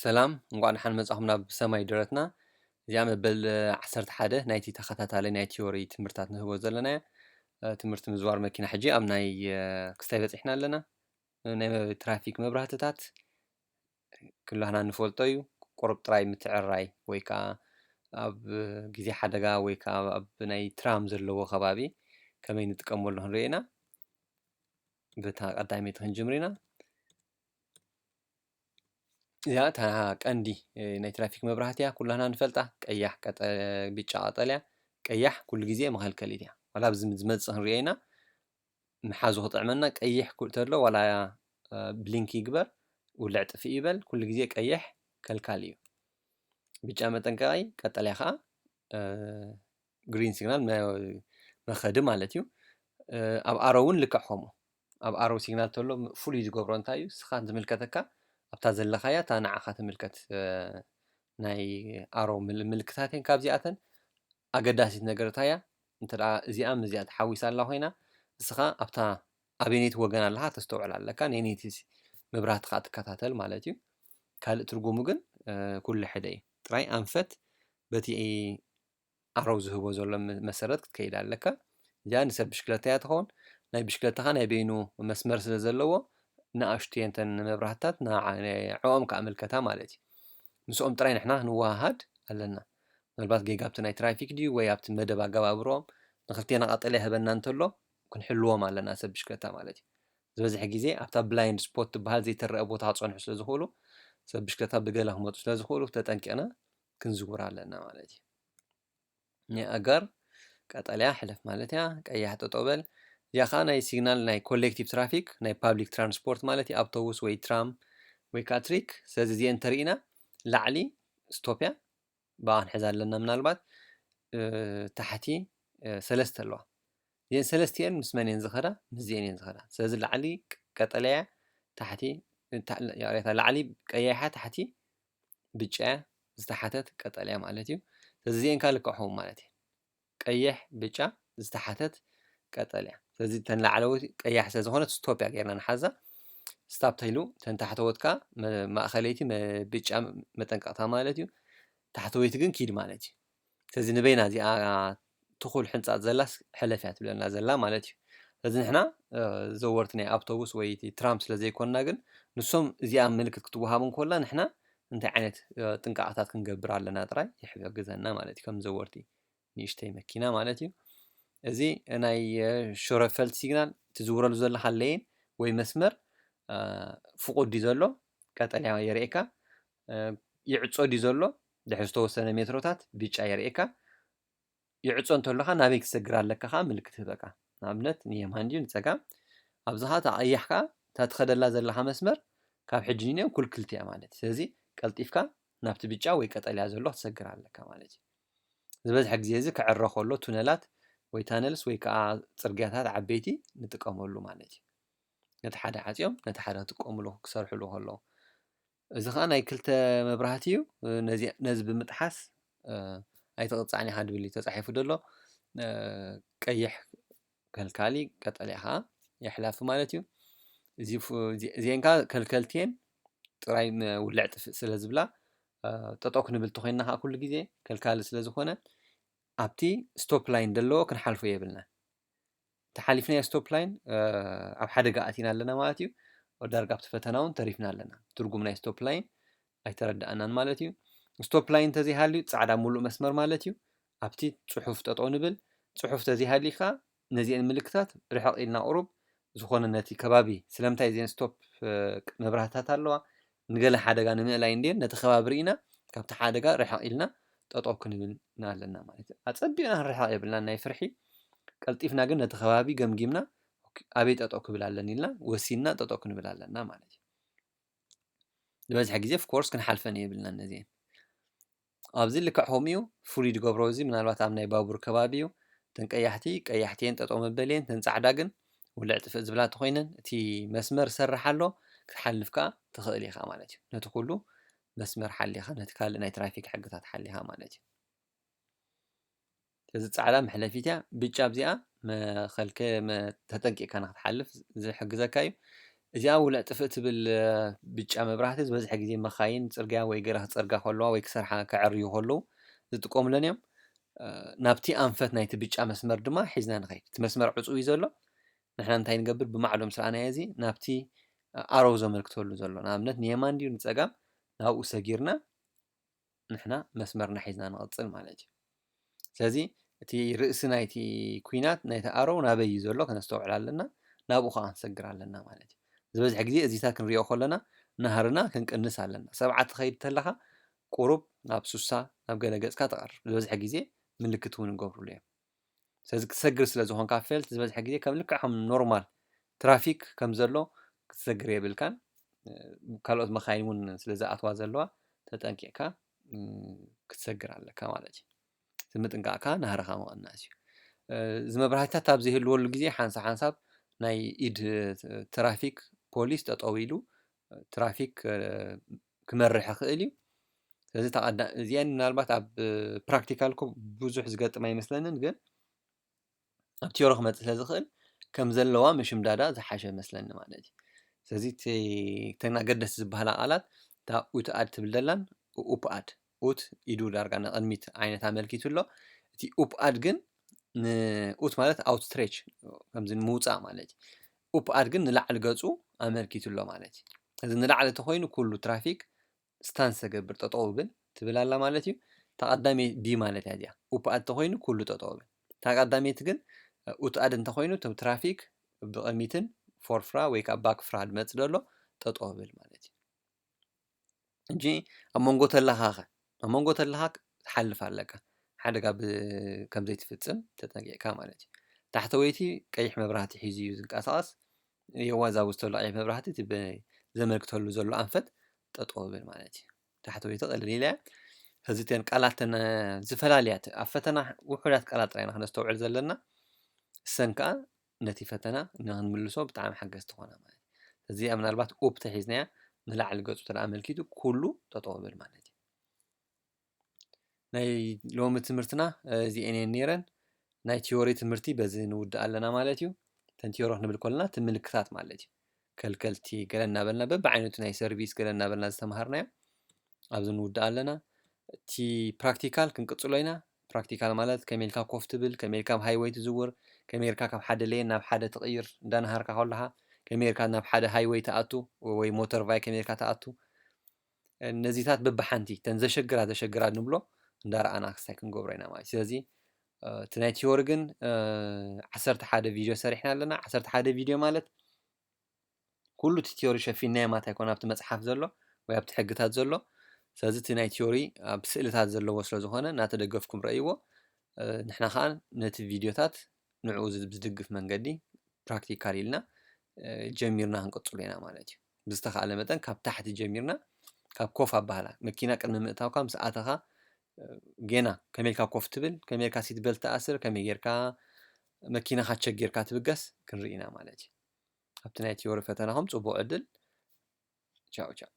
ሰላም እንኳን ሓን መጻኹምና ብሰማይ ድረትና እዚኣ መበል 11 ናይቲ ተኸታታሊ ናይ ቲዮሪ ትምህርታት ንህቦ ዘለና ትምህርቲ ምዝዋር መኪና ሕጂ ኣብ ናይ ክስታይ በፂሕና ኣለና ናይ ትራፊክ መብራህትታት ኩላህና ንፈልጦ እዩ ቁሩብ ጥራይ ምትዕርራይ ወይ ከዓ ኣብ ግዜ ሓደጋ ወይ ከዓ ኣብ ናይ ትራም ዘለዎ ከባቢ ከመይ ንጥቀመሉ ንሪኦ ኢና በታ ቀዳመይቲ ክንጅምር ኢና እዚኣ እታ ቀንዲ ናይ ትራፊክ መብራህቲ እያ ኩላህና ንፈልጣ ቀያሕ ቢጫ ቀጠልያ ቀያሕ ኩሉ ግዜ መኸልከሊት እያ ዋላ ኣብዚ ዝመፅእ ክንሪኦ ኢና ምሓዙ ክጥዕመና ቀይሕ ተሎ ዋላ ብሊንክ ይግበር ውልዕ ጥፍእ ይበል ኩሉ ግዜ ቀይሕ ከልካል እዩ ቢጫ መጠንቀቂ ቀጠልያ ከዓ ግሪን ሲግናል መኸዲ ማለት እዩ ኣብ ኣሮ እውን ልክዕ ከምኡ ኣብ ኣሮ ሲግናል ተሎ ፍሉይ ዝገብሮ እንታይ እዩ ንስኻ ዝምልከተካ ኣብታ ዘለኻያ እታ ንዓኻ ትምልከት ናይ ኣሮ ምልክታት እየን ካብዚኣተን ኣገዳሲት ነገር እንታይ እያ እንተደኣ እዚኣ ምዚኣ ተሓዊሳ ኣላ ኮይና ንስኻ ኣብታ ኣበየነይቲ ወገን ኣለካ ተስተውዕል ኣለካ ነየነይቲ መብራህቲ ከዓ ትከታተል ማለት እዩ ካልእ ትርጉሙ ግን ኩሉ ሕደ እዩ ጥራይ ኣንፈት በቲ ኣሮ ዝህቦ ዘሎ መሰረት ክትከይድ ኣለካ እዚኣ ንሰብ ብሽክለታ እያ ትኸውን ናይ ብሽክለታኻ ናይ በይኑ መስመር ስለ ዘለዎ ንኣሽቱ እየን እተን መብራህትታት ንዐኦም ከኣምልከታ ማለት እዩ ምስኦም ጥራይ ንሕና ክንወሃሃድ ኣለና ምናልባት ጌጋ ኣብቲ ናይ ትራፊክ ድዩ ወይ ኣብቲ መደብ ኣገባብሮኦም ንክልቴና ቀጠልያ ይህበና እንተሎ ክንሕልዎም ኣለና ሰብ ብሽክለታ ማለት እዩ ዝበዝሐ ግዜ ኣብታ ብላይንድ ስፖት ትበሃል ዘይተረአ ቦታ ክፀንሑ ስለ ዝኽእሉ ሰብ ብሽክለታ ብገለ ክመፁ ስለ ዝኽእሉ ተጠንቂቕና ክንዝውር ኣለና ማለት እዩ ናይ ኣጋር ቀጠልያ ሕለፍ ማለት እያ ቀያሕ ጠጠው በል እዚኣ ከዓ ናይ ሲግናል ናይ ኮሌክቲቭ ትራፊክ ናይ ፓብሊክ ትራንስፖርት ማለት እዩ ኣውቶቡስ ወይ ትራም ወይ ከዓ ትሪክ ስለዚ እዚአን እንተሪእና ላዕሊ ስቶፕ እያ ብኣ ክንሕዛ ኣለና ምናልባት ታሕቲ ሰለስተ ኣለዋ እዚአን ሰለስተ እየን ምስ መን እየን ዝኸዳ ምስዚአን እየን ዝኸዳ ስለዚ ላዕሊ ቀጠልያ ታሕቲ ላዕሊ ቀያሕ ታሕቲ ብጫ ዝተሓተት ቀጠልያ ማለት እዩ ስለዚ እዚአን ከዓ ልክዕኹም ማለት እዩ ቀይሕ ብጫ ዝተሓተት ቀጠልያ ስለዚ ተን ላዕለዎት ቀያሕ ስለ ዝኾነት ስቶፕ እያ ጌርና ንሓዛ ስታፕ ተይሉ ተን ታሕተወት ከዓ ማእኸለይቲ ብጫ መጠንቀቕታ ማለት እዩ ታሕተወይቲ ግን ኪድ ማለት እዩ ስለዚ ንበይና እዚኣ ትኹል ሕንፃት ዘላስ ሕለፍ እያ ትብለና ዘላ ማለት እዩ ስለዚ ንሕና ዘወርቲ ናይ ኣውቶቡስ ወይ ትራም ስለ ዘይኮንና ግን ንሶም እዚኣ ምልክት ክትወሃብ እንከላ ንሕና እንታይ ዓይነት ጥንቃቐታት ክንገብር ኣለና ጥራይ ይሕግዘና ማለት እዩ ከም ዘወርቲ ንእሽተይ መኪና ማለት እዩ እዚ ናይ ሾረፈልቲ ሲግናል ትዝውረሉ ዘለካ ለይን ወይ መስመር ፍቑድ ድዩ ዘሎ ቀጠልያ የርእየካ ይዕፆ ድዩ ዘሎ ድሕሪ ዝተወሰነ ሜትሮታት ብጫ የርእየካ ይዕፆ እንተለካ ናበይ ክሰግር ኣለካ ከዓ ምልክት ይህበካ ንኣብነት ንየማን ድዩ ንፀጋም ኣብዚ ከዓ እታ ቀያሕ ከዓ እታ ትኸደላ ዘለካ መስመር ካብ ሕጂ ንኔው ኩልክልቲ እያ ማለት እዩ ስለዚ ቀልጢፍካ ናብቲ ብጫ ወይ ቀጠልያ ዘሎ ክትሰግር ኣለካ ማለት እዩ ዝበዝሐ ግዜ እዚ ክዕረ ከሎ ቱነላት ወይ ታነልስ ወይ ከዓ ፅርግያታት ዓበይቲ ንጥቀመሉ ማለት እዩ ነቲ ሓደ ዓፂኦም ነቲ ሓደ ክጥቀምሉ ክሰርሕሉ ከለዉ እዚ ከዓ ናይ ክልተ መብራህቲ እዩ ነዚ ብምጥሓስ ኣይተቕፃዕኒ ኢኻ ድብል እዩ ተፃሒፉ ዘሎ ቀይሕ ከልካሊ ቀጠልያ ከዓ የሕላፊ ማለት እዩ እዚአን ከዓ ከልከልቲ እየን ጥራይ ውልዕ ጥፍእ ስለ ዝብላ ጠጠው ክንብል እንተኮይንና ከዓ ኩሉ ግዜ ከልካሊ ስለ ዝኾነ ኣብቲ ስቶፕ ላይን ዘለዎ ክንሓልፎ የብልና ተሓሊፍናዮ ስቶፕ ላይን ኣብ ሓደጋ ኣቲና ኣለና ማለት እዩ ዳርጋ ኣብቲ ፈተና እውን ተሪፍና ኣለና ትርጉም ናይ ስቶፕ ላይን ኣይተረዳእናን ማለት እዩ ስቶፕ ላይን እንተዘይሃልዩ ፃዕዳ ሙሉእ መስመር ማለት እዩ ኣብቲ ፅሑፍ ጠጠው ንብል ፅሑፍ እንተዘይሃልዩ ከዓ ነዚአን ምልክታት ርሕቕ ኢልና ቁሩብ ዝኾነ ነቲ ከባቢ ስለምንታይ እዚአን ስቶፕ መብራህትታት ኣለዋ ንገለ ሓደጋ ንምእላይ እንድየን ነቲ ከባቢ ርኢና ካብቲ ሓደጋ ርሕቕ ኢልና ጠጠው ክንብል ኣለና ማለት እዩ ኣፀቢቕና ክንርሕቕ የብልና ናይ ፍርሒ ቀልጢፍና ግን ነቲ ከባቢ ገምጊምና ኣበይ ጠጠው ክብል ኣለኒ ኢልና ወሲንና ጠጠው ክንብል ኣለና ማለት እዩ ዝበዝሐ ግዜ ፍኮርስ ክንሓልፈን የብልና ነዚአን ኣብዚ ልክዕ ከምኡ እዩ ፍሉይ ዝገብሮ እዚ ምናልባት ኣብ ናይ ባቡር ከባቢ እዩ እተን ቀያሕቲ ቀያሕቲ እየን ጠጠው መበሊ እየን ተን ፃዕዳ ግን ውልዕ ጥፍእ ዝብላ እንተኮይነን እቲ መስመር ዝሰርሕ ኣሎ ክትሓልፍ ከዓ ትኽእል ኢኻ ማለት እዩ ነቲ ኩሉ መስመር ሓሊኻ ነቲ ካልእ ናይ ትራፊክ ሕግታት ሓሊኻ ማለት እዩ ስለዚ ፃዕዳ መሕለፊት እያ ብጫ ኣብዚኣ ተጠንቂቕካ ንክትሓልፍ ዝሕግዘካ እዩ እዚኣ ውልዕ ጥፍእ ትብል ብጫ መብራህቲ ዝበዝሐ ግዜ መኻይን ፅርግያ ወይ ገለ ክፀርጋ ከለዋ ወይ ክሰርሓ ክዕርዩ ከለዉ ዝጥቀሙለን እዮም ናብቲ ኣንፈት ናይቲ ብጫ መስመር ድማ ሒዝና ንኸይድ እቲ መስመር ዕፁብ እዩ ዘሎ ንሕና እንታይ ንገብር ብማዕዶ ምስ ረኣናዮ እዚ ናብቲ ኣሮው ዘመልክተሉ ዘሎ ንኣብነት ንየማን ድዩ ንፀጋም ናብኡ ሰጊርና ንሕና መስመርና ሒዝና ንቕፅል ማለት እዩ ስለዚ እቲ ርእሲ ናይቲ ኩናት ናይቲ ኣሮው ናበይ እዩ ዘሎ ከነስተውዕል ኣለና ናብኡ ከዓ ክንሰግር ኣለና ማለት እዩ ዝበዝሐ ግዜ እዚታት ክንሪኦ ከለና ናሃርና ክንቅንስ ኣለና 7 ትኸይድ ተለኻ ቁሩብ ናብ 60 ናብ ገለ ገጽካ ተቐርብ ዝበዝሐ ግዜ ምልክት እውን ንገብሩሉ እዮም ስለዚ ክትሰግር ስለ ዝኾንካ ፈልቲ ዝበዝሐ ግዜ ከም ልክዕ ከም ኖርማል ትራፊክ ከም ዘሎ ክትሰግር የብልካን ካልኦት መኻይን እውን ስለ ዝኣትዋ ዘለዋ ተጠንቂቕካ ክትሰግር ኣለካ ማለት እዩ እቲ ምጥንቃቕካ ናሃርኻ ምቕናስ እዩ እዚ መብራህትታት ኣብ ዘይህልወሉ ግዜ ሓንሳብ ናይ ኢድ ትራፊክ ፖሊስ ጠጠው ኢሉ ትራፊክ ክመርሕ ይኽእል እዩ ስለዚ እዚአን ምናልባት ኣብ ፕራክቲካል ብዙሕ ዝገጥም ኣይመስለንን ግን ኣብ ቲዮሪ ክመፅእ ስለ ዝኽእል ከም ዘለዋ ምሽምዳዳ ዝሓሸ መስለኒ ማለት እዩ ስለዚ እተን ኣገደስቲ ዝበሃላ ቃላት እታ ኡትኣድ ትብል ዘላን ኡፕኣድ ኡት ኢዱ ዳርጋ ንቕድሚት ዓይነት ኣመልኪቱ ኣሎ እቲ ኡፕኣድ ግን ንኡት ማለት ኣውትስትሬች ከምዚ ንምውፃእ ማለት እዩ ኡፕኣድ ግን ንላዕሊ ገፁ ኣመልኪቱ ኣሎ ማለት እዩ እዚ ንላዕሊ እንተኮይኑ ኩሉ ትራፊክ ስታንስ ተገብር ጠጠው ብል ትብል ኣላ ማለት እዩ ተቐዳሚ ቢ ማለት እያ እዚኣ ኡፕኣድ እንተኮይኑ ኩሉ ጠጠው ብል ተቐዳሚት ግን ኡትኣድ እንተኮይኑ እቶም ትራፊክ ብቕድሚትን ፎርፍራ ወይ ከዓ ባክፍራ ድመፅእ ደሎ ጠጠው ብል ማለት እዩ እንጂ ኣብ መንጎ ተለኻ ትሓልፍ ኣለካ ሓደጋ ከም ዘይትፍፅም ተጠንቂቕካ ማለት እዩ ታሕተወይቲ ቀይሕ መብራህቲ ሒዙ እዩ ዝንቀሳቐስ የዋዛው ዝተሎ ቀይሕ መብራህቲ እቲ ዘመልክተሉ ዘሎ ኣንፈት ጠጠው ብል ማለት እዩ ታሕተወይቲ ቀልል ኢለ ሕዚተን ቃላተን ዝፈላለያት ኣብ ፈተና ውሑዳት ቃላት ጥራይና ክነስተውዕል ዘለና እሰን ከዓ ነቲ ፈተና ንክንምልሶ ብጣዕሚ ሓገዝቲ ኮና ማለት እዩ እዚኣ ምናልባት ኡፕ ተሒዝናያ ንላዕሊ ገፁ ተደኣ ኣመልኪቱ ኩሉ ጠጠው ብል ማለት እዩ ናይ ሎሚ ትምህርትና እዚአን እየን ነይረን ናይ ቲዮሪ ትምህርቲ በዚ ንውድእ ኣለና ማለት እዩ ተን ቲዮሪ ክንብል ከለና እቲ ምልክታት ማለት እዩ ከልከልቲ ገለ እናበልና በብዓይነቱ ናይ ሰርቪስ ገለ እናበልና ዝተምሃርናዮ ኣብዚ ንውድእ ኣለና እቲ ፕራክቲካል ክንቅፅሎ ኢና ፕራክቲካል ማለት ከመይልካ ኮፍ ትብል ከመይልካ ሃይዌይ ትዝውር ከመይልካ ካብ ሓደ ሌን ናብ ሓደ ትቕይር እንዳናሃርካ ከለኻ ከመይልካ ናብ ሓደ ሃይዌይ ተኣቱ ወይ ሞተር ቫይ ከመይልካ ተኣቱ ነዚታት በብሓንቲ ተን ዘሸግራ ንብሎ እንዳረኣና ክስታይ ክንገብሮ ኢና ማለት ስለዚ እቲ ናይ ቲዮሪ ግን 11 ቪድዮ ሰሪሕና ኣለና 11 ቪድዮ ማለት ኩሉ እቲ ቲዮሪ ሸፊንናዮ ማለት ኣይኮነ ኣብቲ መፅሓፍ ዘሎ ወይ ኣብቲ ሕግታት ዘሎ ስለዚ እቲ ናይ ቲዮሪ ኣብ ስእልታት ዘለዎ ስለ ዝኾነ እናተደገፍኩም ረእይዎ ንሕና ከዓ ነቲ ቪድዮታት ንዕኡ ዝድግፍ መንገዲ ፕራክቲካል ኢልና ጀሚርና ክንቅፅሎ ኢና ማለት እዩ ብዝተኸኣለ መጠን ካብ ታሕቲ ጀሚርና ካብ ኮፍ ኣባህላ መኪና ቅድሚ ምእታውካ ምስ ኣተኻ ጌና ከመይልካ ኮፍ ትብል ከመይልካ ሲት ቤልት ተኣስር ከመይ ጌርካ መኪናኻ ቸክ ጌርካ ትብገስ ክንርኢ ኢና ማለት እዩ ኣብቲ ናይ ቲዮሪ ፈተናኹም ፅቡቅ ዕድል ቻው ቻው